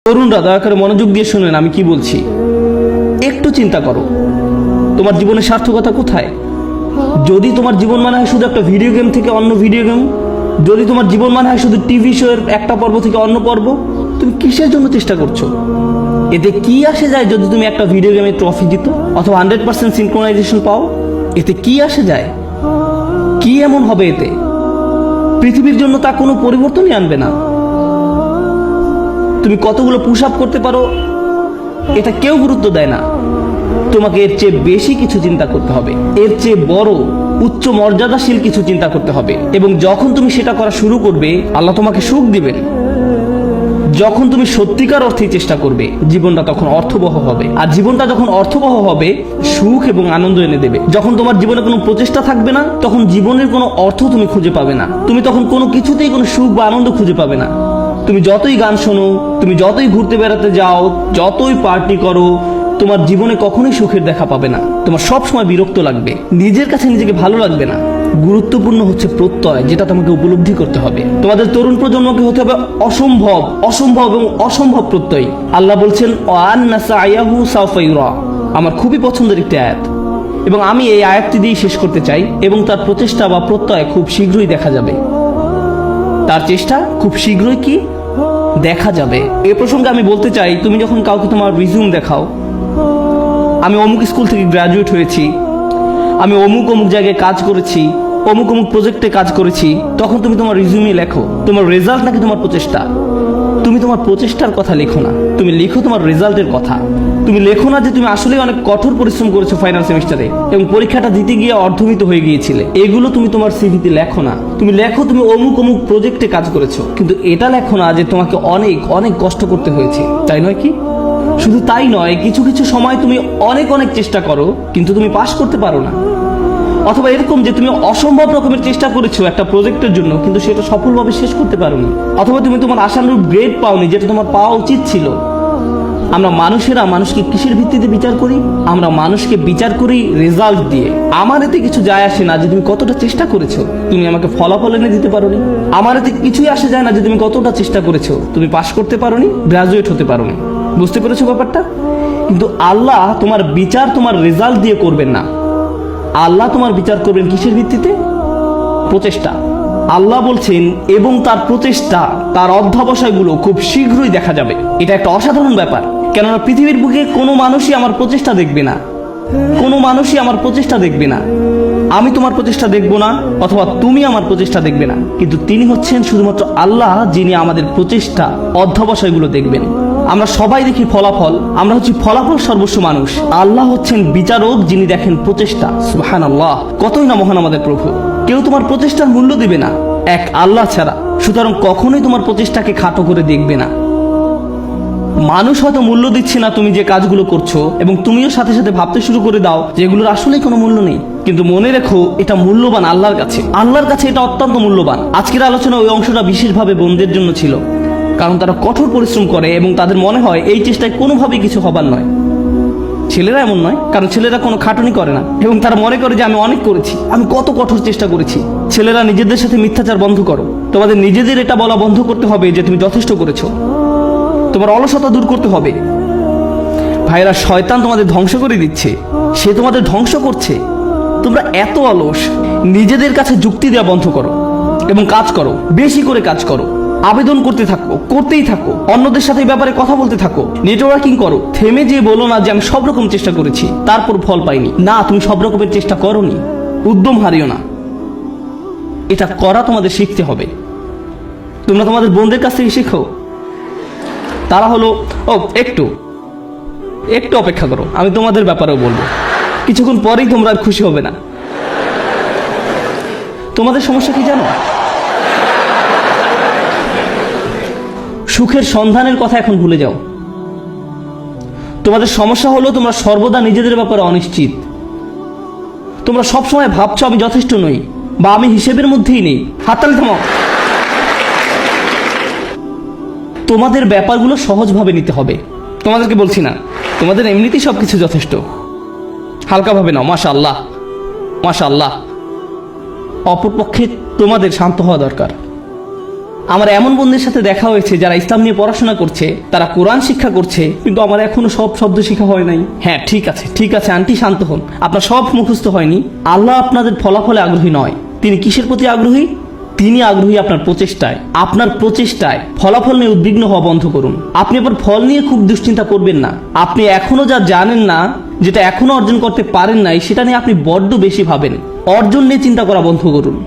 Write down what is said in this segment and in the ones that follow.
তরুণরা দয়া করে মনোযোগ দিয়ে শুনেন আমি কি বলছি। একটু চিন্তা করো, তোমার জীবনের সার্থকতা কোথায়? যদি তোমার জীবন মানে হয় শুধু একটা ভিডিও গেম থেকে অন্য ভিডিও গেম, যদি তোমার জীবন মানে হয় শুধু টিভি শো এর একটা পর্ব থেকে অন্য পর্ব, তুমি কিসের জন্য চেষ্টা করছো? এতে কি আসে যায় যদি তুমি একটা ভিডিও গেমে ট্রফি জিতো অথবা 100% সিনক্রোনাইজেশন পাও? এতে কি আসে যায়? কি এমন হবে এতে? পৃথিবীর জন্য তা কোনো পরিবর্তনই আনবে না। তুমি কতগুলো পুশ আপ করতে পারো এটা কেউ গুরুত্ব দেয় না। তোমাকে এর চেয়ে বেশি কিছু চিন্তা করতে হবে, এর চেয়ে বড় উচ্চ মর্যাদাশীল কিছু চিন্তা করতে হবে। এবং যখন তুমি সেটা করা শুরু করবে, আল্লাহ তোমাকে সুখ দিবেন। যখন তুমি সত্যিকার অর্থেই চেষ্টা করবে, জীবনটা তখন অর্থবহ হবে। আর জীবনটা যখন অর্থবহ হবে, সুখ এবং আনন্দ এনে দেবে। যখন তোমার জীবনে কোনো প্রচেষ্টা থাকবে না, তখন জীবনের কোনো অর্থ তুমি খুঁজে পাবে না। তুমি তখন কোনো কিছুতেই কোনো সুখ বা আনন্দ খুঁজে পাবে না। তুমি যতই গান শোনো, তুমি যতই ঘুরতে বেড়াতে যাও, যতই পার্টি করো, তোমার জীবনে কখনোই সুখের দেখা পাবে না। তোমার সব সময় বিরক্ত লাগবে, নিজের কাছে নিজেকে ভালো লাগবে না। গুরুত্বপূর্ণ হচ্ছে প্রত্যয়, যেটা তোমাকে উপলব্ধি করতে হবে। তোমাদের তরুণ প্রজন্মকে হতে হবে অসম্ভব, অসম্ভব এবং অসম্ভব প্রত্যয়। আল্লাহ বলছেন ওয়ান্না সায়াহু সাওফা ইউরা। আমার খুবই পছন্দের একটি আয়াত, এবং আমি এই আয়াতটি দিয়ে শেষ করতে চাই। এবং তার প্রচেষ্টা বা প্রত্যয় খুব শীঘ্রই দেখা যাবে। তার চেষ্টা খুব শীঘ্রই কি দেখা যাবে। এ প্রসঙ্গে আমি বলতে চাই, তুমি যখন কাউকে তোমার রিজিউম দেখাও, আমি অমুক স্কুল থেকে গ্রাজুয়েট হয়েছি, আমি অমুক অমুক জায়গায় কাজ করেছি, অমুক অমুক প্রজেক্টে কাজ করেছি, তখন তুমি তোমার রিজিউমে লেখো তোমার রেজাল্ট নাকি তোমার প্রচেষ্টা। তুমি তোমার প্রচেষ্টার কথা লেখো না, তুমি লেখো তোমার রেজাল্টের কথা। তুমি লেখো না যে তুমি আসলে অনেক কঠোর পরিশ্রম করেছো ফাইনাল সেমিস্টারে এবং পরীক্ষাটা দিতে গিয়ে অর্ধমিত হয়ে গিয়েছিলে। এগুলো তুমি তোমার সিভিতে লেখো না। তুমি লেখো তুমি অমুক অমুক প্রজেক্টে কাজ করেছো, কিন্তু এটা লেখো না যে তোমাকে অনেক অনেক কষ্ট করতে হয়েছে। তাই নয় কি? শুধু তাই নয়, কিছু কিছু সময় তুমি অনেক অনেক চেষ্টা করো কিন্তু তুমি পাশ করতে পারো না। অথবা এরকম যে তুমি অসম্ভব রকমের চেষ্টা করেছো একটা প্রজেক্টের জন্য, কিন্তু সেটা সফলভাবে শেষ করতে পারোনি। অথবা তুমি তোমার আশানুরূপ গ্রেড পাওনি, যেটা তোমার পাওয়া উচিত ছিল। আমরা মানুষেরা মানুষকে কিসের ভিত্তিতে বিচার করি? আমরা মানুষকে বিচার করি রেজাল্ট দিয়ে। আমার এতে কিছু যায় আসে না যে তুমি কতটা চেষ্টা করেছো, তুমি আমাকে ফলাফল এনে দিতে পারোনি। আমার এতে কিছুই আসে যায় না যে তুমি কতটা চেষ্টা করেছো, তুমি পাশ করতে পারোনি, গ্রাজুয়েট হতে পারোনি। বুঝতে পেরেছো ব্যাপারটা? কিন্তু আল্লাহ তোমার বিচার তোমার রেজাল্ট দিয়ে করবেন না। আল্লাহ তোমার বিচার করবেন কিসের ভিত্তিতে? প্রচেষ্টা। আল্লাহ বলছেন এবং তার প্রচেষ্টা, তার অধ্যবসায়গুলো খুব শীঘ্রই দেখা যাবে। এটা একটা অসাধারণ ব্যাপার, কেননা পৃথিবীর বুকে কোনো মানুষই আমার প্রচেষ্টা দেখবে না, কোনো মানুষই আমার প্রচেষ্টা দেখবে না। আমি তোমার প্রচেষ্টা দেখবো না, অথবা তুমি আমার প্রচেষ্টা দেখবে না, কিন্তু তিনি হচ্ছেন শুধুমাত্র আল্লাহ, যিনি আমাদের প্রচেষ্টা অধ্যবসায়গুলো দেখবেন। আমরা সবাই দেখি ফলাফল, আমরা হচ্ছি ফলাফল সর্বস্ব মানুষ। আল্লাহ হচ্ছেন বিচারক, যিনি দেখেন প্রচেষ্টা। সুবহানাল্লাহ, কতই না মহান আমাদের প্রভু। কেউ তোমার প্রচেষ্টার মূল্য দিবে না এক আল্লাহ ছাড়া, সুতরাং কখনোই তোমার প্রচেষ্টাকে খাটো করে দেখবে না। মানুষ হয়তো মূল্য দিচ্ছে না তুমি যে কাজগুলো করছো, এবং তুমিও সাথে সাথে ভাবতে শুরু করে দাও যে এগুলোর আসলেই কোনো মূল্য নেই। কিন্তু মনে রেখো, এটা মূল্যবান আল্লাহর কাছে। আল্লাহর কাছে এটা অত্যন্ত মূল্যবান। আজকের আলোচনা ওই অংশটা বিশেষভাবে বোনদের জন্য ছিল, কারণ তারা কঠোর পরিশ্রম করে এবং তাদের মনে হয় এই চেষ্টায় কোনোভাবেই কিছু হবার নয়। ছেলেরা এমন নয়, কারণ ছেলেরা কোনো খাটুনি করে না এবং তারা মনে করে যে আমি অনেক করেছি, আমি কত কঠোর চেষ্টা করেছি। ছেলেরা নিজেদের সাথে মিথ্যাচার বন্ধ করো। তোমাদের নিজেদের এটা বলা বন্ধ করতে হবে যে তুমি যথেষ্ট করেছো। তোমার অলসতা দূর করতে হবে। ভাইরা, শয়তান তোমাদের ধ্বংস করে দিচ্ছে, সে তোমাদের ধ্বংস করছে। তোমরা এত অলস। নিজেদের কাছে যুক্তি দেওয়া বন্ধ করো এবং কাজ করো, বেশি করে কাজ করো, আবেদন করতে থাকো, করতেই থাকো, অন্যদের সাথে এই ব্যাপারে কথা বলতে থাকো, নেটওয়ার্কিং করো। থেমে যে বলো না যে আমি সব রকম চেষ্টা করেছি তারপর ফল পাইনি। না, তুমি সব রকমের চেষ্টা করোনি। উদ্যম হারিও না, এটা করা তোমাদের শিখতে হবে। তোমরা তোমাদের বোনদের কাছ থেকে শিখো। তারা হলো একটু একটু অপেক্ষা করো, আমি তোমাদের ব্যাপারেও বলবো। কিছুক্ষণ পরেই তোমরা আর খুশি হবে না। তোমাদের সমস্যা কি জানো? সুখের সন্ধানের কথা এখন ভুলে যাও। তোমাদের সমস্যা হলো তোমরা সর্বদা নিজেদের ব্যাপারে অনিশ্চিত। তোমরা সবসময় ভাবছো আমি যথেষ্ট নই, বা আমি হিসেবের মধ্যেই নেই। হাততালি থামাও। তোমাদের ব্যাপারগুলো সহজভাবে নিতে হবে। তোমাদেরকে বলছি না, তোমাদের এমনিতেই সবকিছু যথেষ্ট। হালকাভাবে নাও। মাশাআল্লাহ, মাশাআল্লাহ। অপরপক্ষে তোমাদের শান্ত হওয়া দরকার। আমার এমন বন্ধুদের সাথে দেখা হয়েছে যারা ইসলাম নিয়ে পড়াশোনা করছে, তারা কোরআন শিক্ষা করছে, কিন্তু আমার এখনো সব শব্দ শিক্ষা হয় নাই। হ্যাঁ ঠিক আছে আন্টি, শান্ত হন, আপনার সব মুখস্থ হয়নি। আল্লাহ আপনাদের ফলাফলে আগ্রহী নয়। তিনি কিসের প্রতি আগ্রহী? তিনি আগ্রহী আপনার প্রচেষ্টায়। আপনার প্রচেষ্টায় ফলাফল নিয়ে উদ্বিগ্ন হওয়া বন্ধ করুন। আপনি আবার ফল নিয়ে খুব দুশ্চিন্তা করবেন না। আপনি এখনো যা জানেন না, যেটা এখনো অর্জন করতে পারেন নাই, সেটা নিয়ে আপনি বড্ড বেশি ভাবেন। অর্জন নিয়ে চিন্তা করা বন্ধ করুন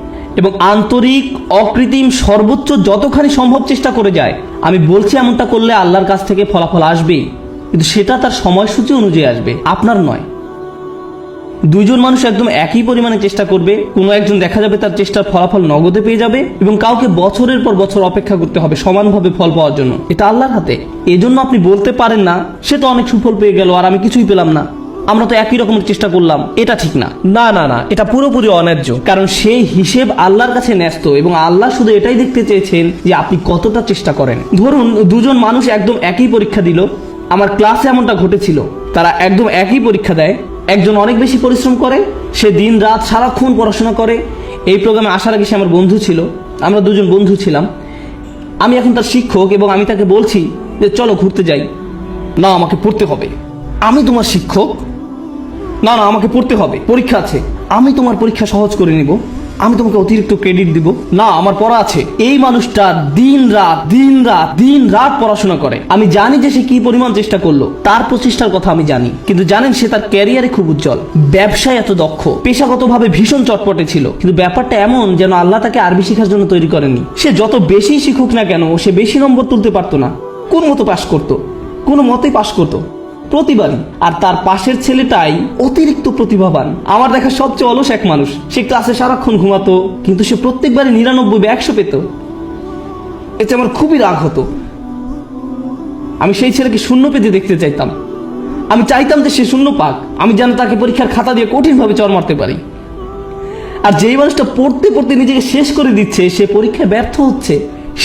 এবং আন্তরিক, অকৃত্রিম, সর্বোচ্চ যতখানি সম্ভব চেষ্টা করে যায়। আমি বলছি এমনটা করলে আল্লাহর কাছ থেকে ফলাফল আসবেই, কিন্তু সেটা তার সময়সূচি অনুযায়ী আসবে, আপনার নয়। দুইজন মানুষ একদম একই পরিমাণে চেষ্টা করবে, কোনো একজন দেখা যাবে তার চেষ্টার ফলাফল নগদে পেয়ে যাবে, এবং কাউকে বছরের পর বছর অপেক্ষা করতে হবে সমানভাবে ফল পাওয়ার জন্য। এটা আল্লাহর হাতে। এজন্য আপনি বলতে পারেন না সে তো অনেক সুফল পেয়ে গেল আর আমি কিছুই পেলাম না, আমরা তো একই রকমের চেষ্টা করলাম। এটা ঠিক না, না, এটা পুরোপুরি অন্যায্য। কারণ সেই হিসেব আল্লাহর কাছে ন্যস্ত, এবং আল্লাহ শুধু এটাই দেখতে চেয়েছেন যে আপনি কতটা চেষ্টা করেন। ধরুন দুজন মানুষ একদম একই পরীক্ষা দিল। আমার ক্লাসে এমনটা ঘটেছিল, তারা একদম একই পরীক্ষা দেয়। একজন অনেক বেশি পরিশ্রম করে, সে দিন রাত সারাক্ষণ পড়াশোনা করে। এই প্রোগ্রামে আসার আগে সে আমার বন্ধু ছিল, আমরা দুজন বন্ধু ছিলাম। আমি এখন তার শিক্ষক এবং আমি তাকে বলছি যে চলো ঘুরতে যাই। না, আমাকে পড়তে হবে। আমি তোমার শিক্ষক? না, আমাকে পড়তে হবে, পরীক্ষা আছে। আমি তোমার পরীক্ষা সহজ করে নিব, আমি তোমাকে অতিরিক্ত ক্রেডিট দিব। না, আমার পড়া আছে। এই মানুষটা দিন রাত পড়াশোনা করে। আমি জানি যে সে কি পরিমাণ চেষ্টা করলো, তার প্রচেষ্টার কথা আমি জানি। কিন্তু জানেন, সে তার ক্যারিয়ারে খুব উজ্জ্বল, ব্যবসায় এত দক্ষ, পেশাগতভাবে ভীষণ চটপটে ছিল। কিন্তু ব্যাপারটা এমন যেন আল্লাহ তাকে আরবি শেখার জন্য তৈরি করেননি। সে যত বেশি শিখুক না কেন, সে বেশি নম্বর তুলতে পারতো না। কোনো মতেই পাশ করতো প্রতিবারই। আর তার পাশের ছেলেটাই অতিরিক্ত প্রতিভাবান, আমার দেখা সবচেয়ে অলস এক মানুষ। সে ক্লাসে সারাক্ষণ ঘুমাতো, কিন্তু সে প্রত্যেকবারই 99 বা 100 পেত। এতে আমার খুবই রাগ হতো। আমি সেই ছেলেকে শূন্য পেতে দেখতে চাইতাম। আমি চাইতাম যে সে শূন্য পাক, আমি যেন তাকে পরীক্ষার খাতা দিয়ে কঠিনভাবে চড় মারতে পারি। আর যেই মানুষটা পড়তে পড়তে নিজেকে শেষ করে দিচ্ছে, সে পরীক্ষায় ব্যর্থ হচ্ছে।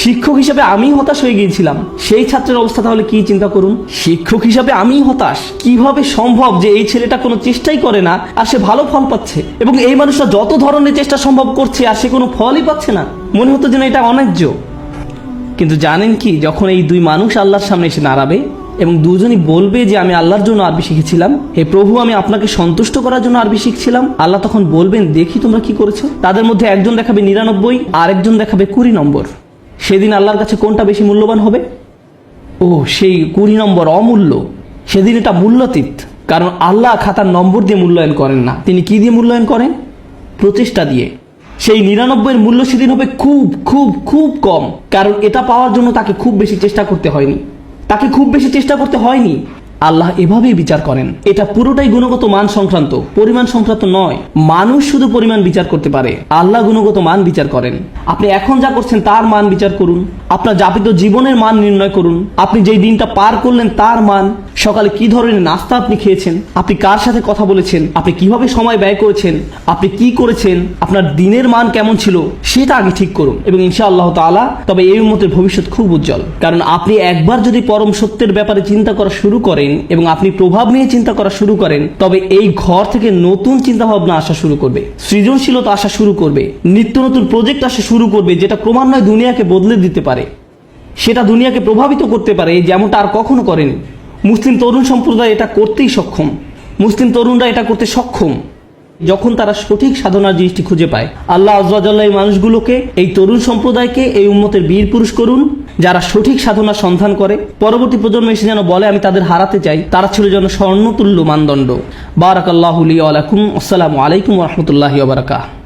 শিক্ষক হিসাবে আমি হতাশ হয়ে গিয়েছিলাম। সেই ছাত্রের অবস্থা তাহলে কি চিন্তা করুন। শিক্ষক হিসাবে আমি হতাশ। কিভাবে সম্ভব যে এই ছেলেটা কোনো চেষ্টাই করে না আর সে ভালো ফল পাচ্ছে, এবং এই মানুষটা যত ধরনের চেষ্টা সম্ভব করছে আর সে কোনো ফলই পাচ্ছে না। মনে হতো যেন এটা অন্যায্য। কিন্তু জানেন কি, যখন এই দুই মানুষ আল্লাহর সামনে এসে দাঁড়াবে এবং দুজনই বলবে যে আমি আল্লাহর জন্য আরবি শিখেছিলাম, হে প্রভু, আমি আপনাকে সন্তুষ্ট করার জন্য আরবি শিখছিলাম, আল্লাহ তখন বলবেন, দেখি তোমরা কি করেছো। তাদের মধ্যে একজন দেখাবে 99 আর একজন দেখাবে 20 নম্বর। সেদিন আল্লাহর কাছে কোনটা বেশি মূল্যবান হবে? সেই 20 নম্বর অমূল্য। সেদিন এটা মূল্যাতীত। কারণ আল্লাহ খাতার নম্বর দিয়ে মূল্যায়ন করেন না। তিনি কি দিয়ে মূল্যায়ন করেন? প্রচেষ্টা দিয়ে। সেই 99 এর মূল্য সেদিন হবে খুব খুব খুব কম। কারণ এটা পাওয়ার জন্য তাকে খুব বেশি চেষ্টা করতে হয়নি। আল্লাহ এভাবেই বিচার করেন। এটা পুরোটাই গুণগত মান সংক্রান্ত, পরিমাণ সংক্রান্ত নয়। মানুষ শুধু পরিমাণ বিচার করতে পারে, আল্লাহ গুণগত মান বিচার করেন। আপনি এখন যা করছেন তার মান বিচার করুন, আপনার যাপিত জীবনের মান নির্ণয় করুন, আপনি যেই দিনটা পার করলেন তার মান, সকালে কি ধরনের নাস্তা আপনি খেয়েছেন, আপনি কার সাথে কথা বলেছেন, আপনি কিভাবে সময় ব্যয় করেছেন, আপনি কি করেছেন, আপনার দিনের মান কেমন ছিল, সেটা আগে ঠিক করুন। এবং ইনশাআল্লাহ তাআলা তবে এই উম্মতের ভবিষ্যৎ খুব উজ্জ্বল। কারণ আপনি একবার যদি পরম সত্যের ব্যাপারে চিন্তা করা শুরু করেন এবং আপনি প্রভাব নিয়ে চিন্তা করা শুরু করেন, তবে এই ঘর থেকে নতুন চিন্তা ভাবনা আসা শুরু করবে, সৃজনশীলতা আসা শুরু করবে, নিত্য নতুন প্রজেক্ট আসা শুরু করবে, যেটা ক্রমান্বয়ে দুনিয়াকে বদলে দিতে পারে, সেটা দুনিয়াকে প্রভাবিত করতে পারে, যেমনটা আর কখনো করেনি। মুসলিম তরুণ সম্প্রদায় এটা করতেই সক্ষম। মুসলিম তরুণরা এটা করতে সক্ষম যখন তারা সঠিক সাধনার জিনিসটি খুঁজে পায়। আল্লাহ আয্যা ওয়া জাল্লা এই মানুষগুলোকে, এই তরুণ সম্প্রদায়কে এই উম্মতের বীর পুরুষ করুন, যারা সঠিক সাধনার সন্ধান করে। পরবর্তী প্রজন্ম এসে যেন বলে আমি তাদের হারাতে চাই, তারা ছিল যেন স্বর্ণতুল্য মানদণ্ড। বারাকাল্লাহু লি ওয়া লাকুম। আসসালামু আলাইকুম ওয়া রাহমাতুল্লাহি ওয়া বারাকাতুহু।